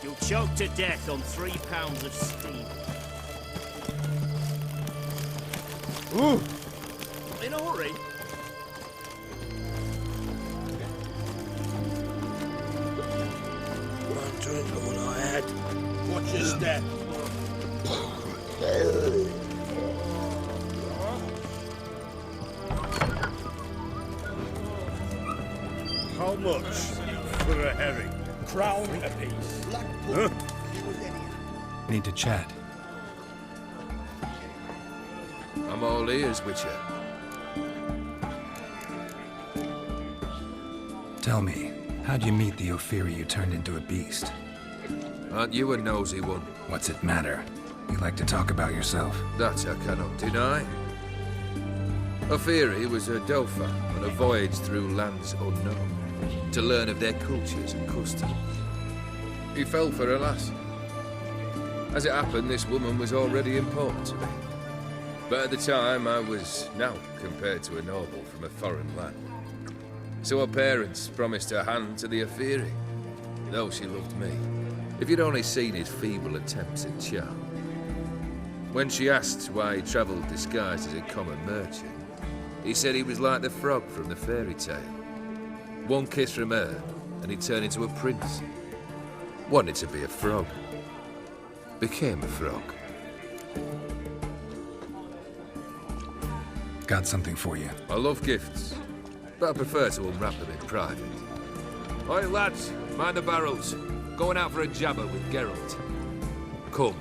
You'll choke to death on 3 pounds of steam. Ooh! In a hurry? One drink of what I had. Watch your step. How much for a herring? Crown apiece. Huh? Need to chat. I'm all ears, Witcher. Tell me, how'd you meet the Ophiri you turned into a beast? Aren't you a nosy one? What's it matter? You like to talk about yourself. That I cannot deny. Ophiri was a Dauphin on a voyage through lands unknown, to learn of their cultures and customs. He fell for a lass. As it happened, this woman was already important to me. But at the time, I was now compared to a noble from a foreign land. So her parents promised her hand to the Ophiri, though she loved me. If you'd only seen his feeble attempts at charm. When she asked why he travelled disguised as a common merchant, he said he was like the frog from the fairy tale. One kiss from her, and he turned into a prince. Wanted to be a frog. Became a frog. Got something for you. I love gifts, but I prefer to unwrap them in private. Oi, lads, mind the barrels. Going out for a jabber with Geralt. Come.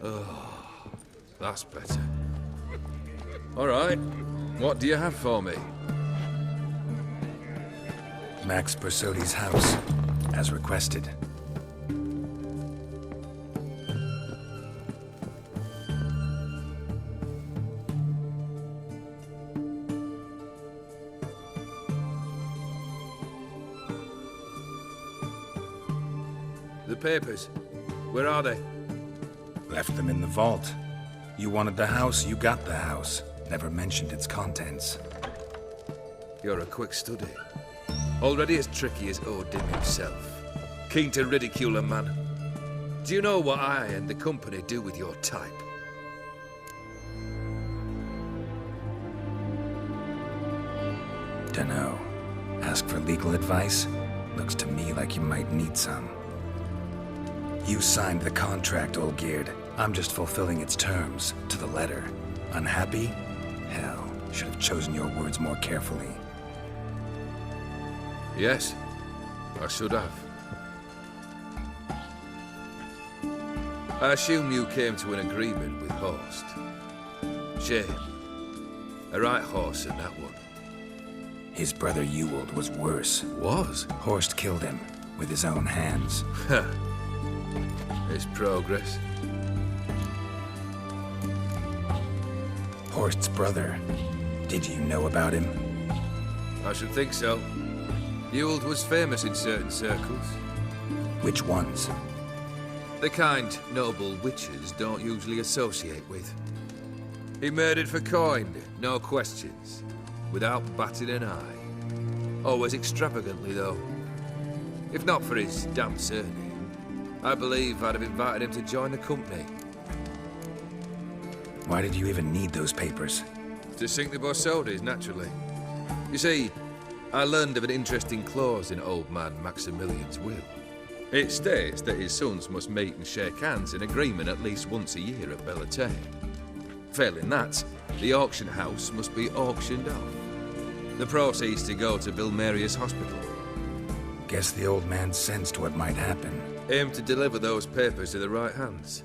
Oh, that's better. All right, what do you have for me? Max Bersodi's house, as requested. The papers, where are they? Left them in the vault. You wanted the house, you got the house. Never mentioned its contents. You're a quick study. Already as tricky as Odin himself. Keen to ridicule a man. Do you know what I and the company do with your type? Dunno. Ask for legal advice? Looks to me like you might need some. You signed the contract, Olgierd. I'm just fulfilling its terms, to the letter. Unhappy? Hell, should have chosen your words more carefully. Yes, I should have. I assume you came to an agreement with Horst. Shame. A right horse in that one. His brother Ewald was worse. Was? Horst killed him, with his own hands. It's progress. Horst's brother. Did you know about him? I should think so. Ewald was famous in certain circles. Which ones? The kind noble witches don't usually associate with. He murdered for coin, no questions, without batting an eye. Always extravagantly, though. If not for his damn surname, I believe I'd have invited him to join the company. Why did you even need those papers? To sink the Borsodis, naturally. You see, I learned of an interesting clause in old man Maximilian's will. It states that his sons must meet and shake hands in agreement at least once a year at Bellatane. Failing that, the auction house must be auctioned off. The proceeds to go to Vilmerius Hospital. Guess the old man sensed what might happen. Aimed to deliver those papers to the right hands.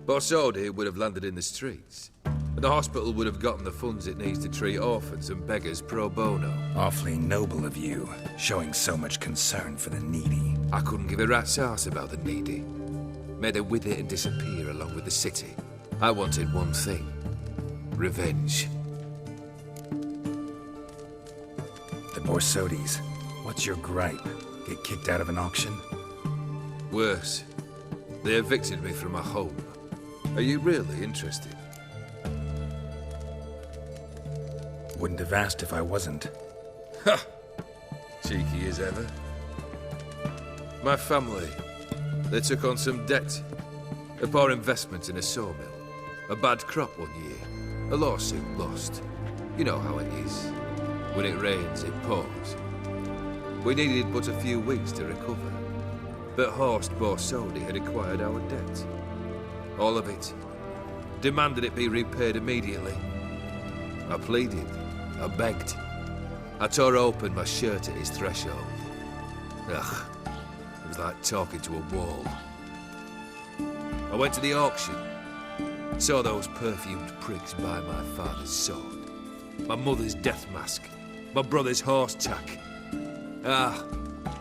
Borsodi would have landed in the streets. And the hospital would have gotten the funds it needs to treat orphans and beggars pro bono. Awfully noble of you, showing so much concern for the needy. I couldn't give a rat's ass about the needy. Made them with it and disappear along with the city. I wanted one thing. Revenge. The Borsodis. What's your gripe? Get kicked out of an auction? Worse. They evicted me from my home. Are you really interested? Wouldn't have asked if I wasn't. Ha! Cheeky as ever. My family, they took on some debt. A poor investment in a sawmill. A bad crop one year. A lawsuit lost. You know how it is. When it rains, it pours. We needed but a few weeks to recover. But Horst Borsodi had acquired our debt. All of it. Demanded it be repaid immediately. I pleaded. I begged. I tore open my shirt at his threshold. Ugh. It was like talking to a wall. I went to the auction. Saw those perfumed prigs buy my father's sword. My mother's death mask. My brother's horse tack. Ah,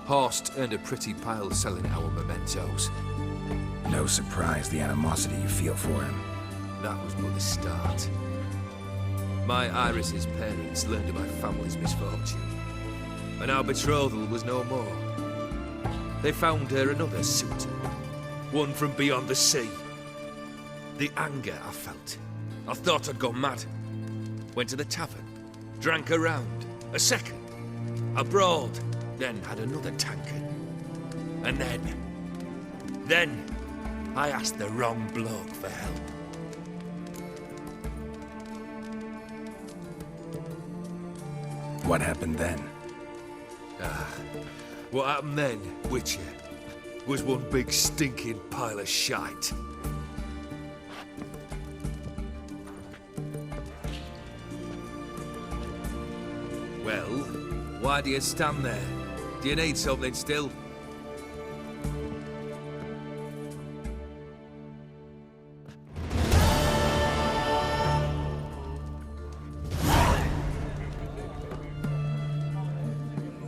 Horst earned a pretty pile selling our mementos. No surprise the animosity you feel for him. That was but the start. My Iris's parents learned of my family's misfortune, and our betrothal was no more. They found her another suitor, one from beyond the sea. The anger I felt. I thought I'd gone mad. Went to the tavern, drank a round, a second. I brawled, then had another tankard. And then I asked the wrong bloke for help. What happened then? What happened then, Witcher, was one big stinking pile of shite. Well, why do you stand there? Do you need something still?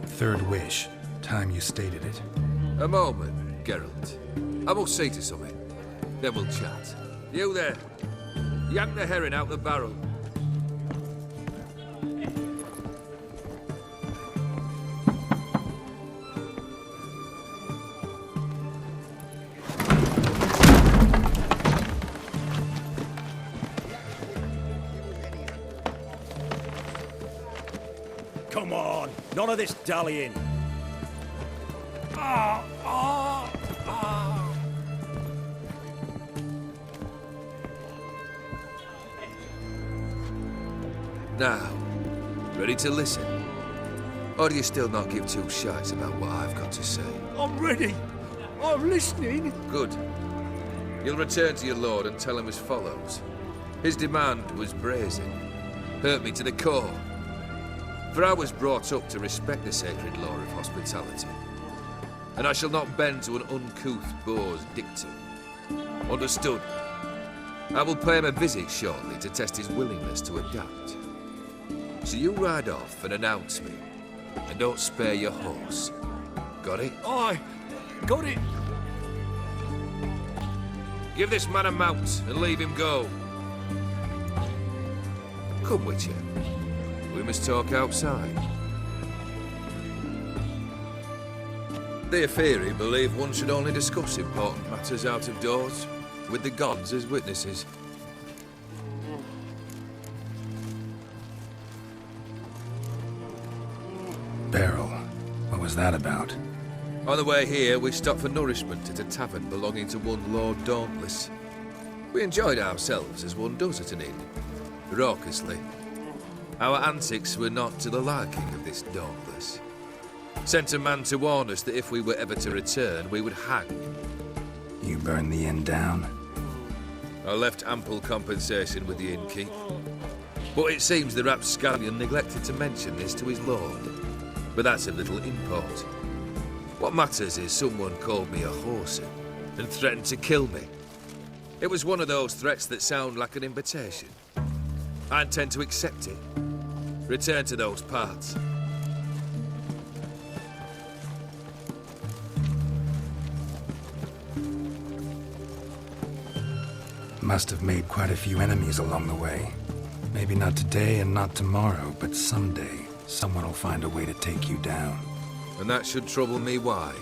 Third wish. Time you stated it. A moment, Geralt. I must see to something. Then we'll chat. You there. Yank the herring out the barrel. Come on, none of this dallying. Now, ready to listen? Or do you still not give two shites about what I've got to say? I'm ready. I'm listening. Good. You'll return to your lord and tell him as follows. His demand was brazen. Hurt me to the core. For I was brought up to respect the sacred law of hospitality. And I shall not bend to an uncouth boor's dictum. Understood? I will pay him a visit shortly to test his willingness to adapt. So you ride off and announce me. And don't spare your horse. Got it? Aye, got it. Give this man a mount and leave him go. Come, Witcher. We must talk outside. The Aetheri believe one should only discuss important matters out of doors, with the gods as witnesses. Beryl. What was that about? On the way here, we stopped for nourishment at a tavern belonging to one Lord Dauntless. We enjoyed ourselves as one does at an inn, raucously. Our antics were not to the liking of this Dauntless. Sent a man to warn us that if we were ever to return, we would hang. You burned the inn down? I left ample compensation with the innkeep. But it seems the rapscallion neglected to mention this to his lord. But that's of little import. What matters is someone called me a whoreson and threatened to kill me. It was one of those threats that sound like an invitation. I intend to accept it. Return to those parts. Must have made quite a few enemies along the way. Maybe not today and not tomorrow, but someday, someone will find a way to take you down. And that should trouble me why?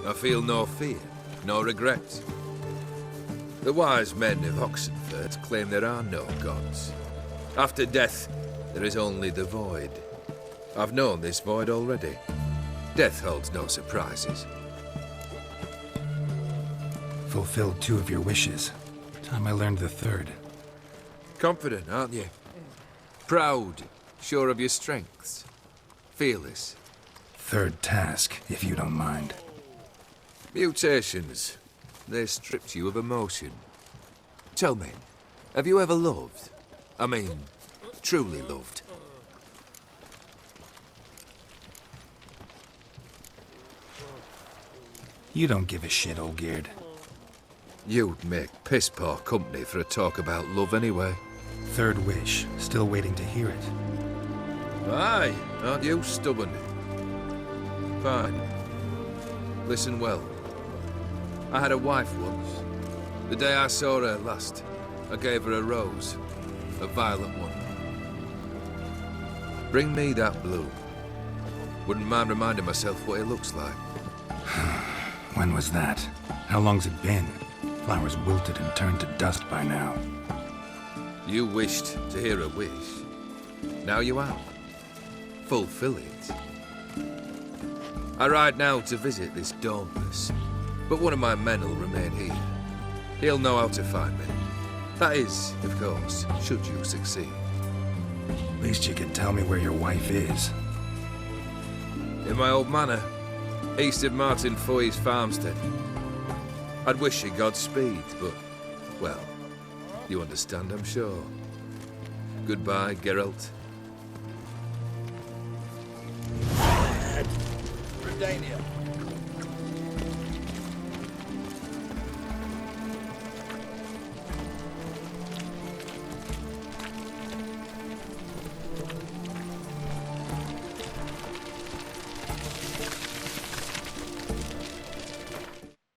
I feel no fear, no regret. The wise men of Oxenfurt claim there are no gods. After death, there is only the void. I've known this void already. Death holds no surprises. Fulfilled 2 of your wishes. Time I learned the 3rd. Confident, aren't you? Proud, sure of your strengths. Fearless. 3rd task, if you don't mind. Mutations. They stripped you of emotion. Tell me, have you ever loved? I mean, truly loved? You don't give a shit, Olgierd. You'd make piss-poor company for a talk about love anyway. 3rd wish. Still waiting to hear it. Aye, aren't you stubborn? Fine. Listen well. I had a wife once. The day I saw her last, I gave her a rose. A violet one. Bring me that blue. Wouldn't mind reminding myself what it looks like. When was that? How long's it been? Flowers wilted and turned to dust by now. You wished to hear a wish. Now you have. Fulfill it. I ride now to visit this Dauntless, but one of my men will remain here. He'll know how to find me. That is, of course, should you succeed. At least you could tell me where your wife is. In my old manor, east of Martin Foy's farmstead. I'd wish you Godspeed, but, well, you understand, I'm sure. Goodbye, Geralt. Redania.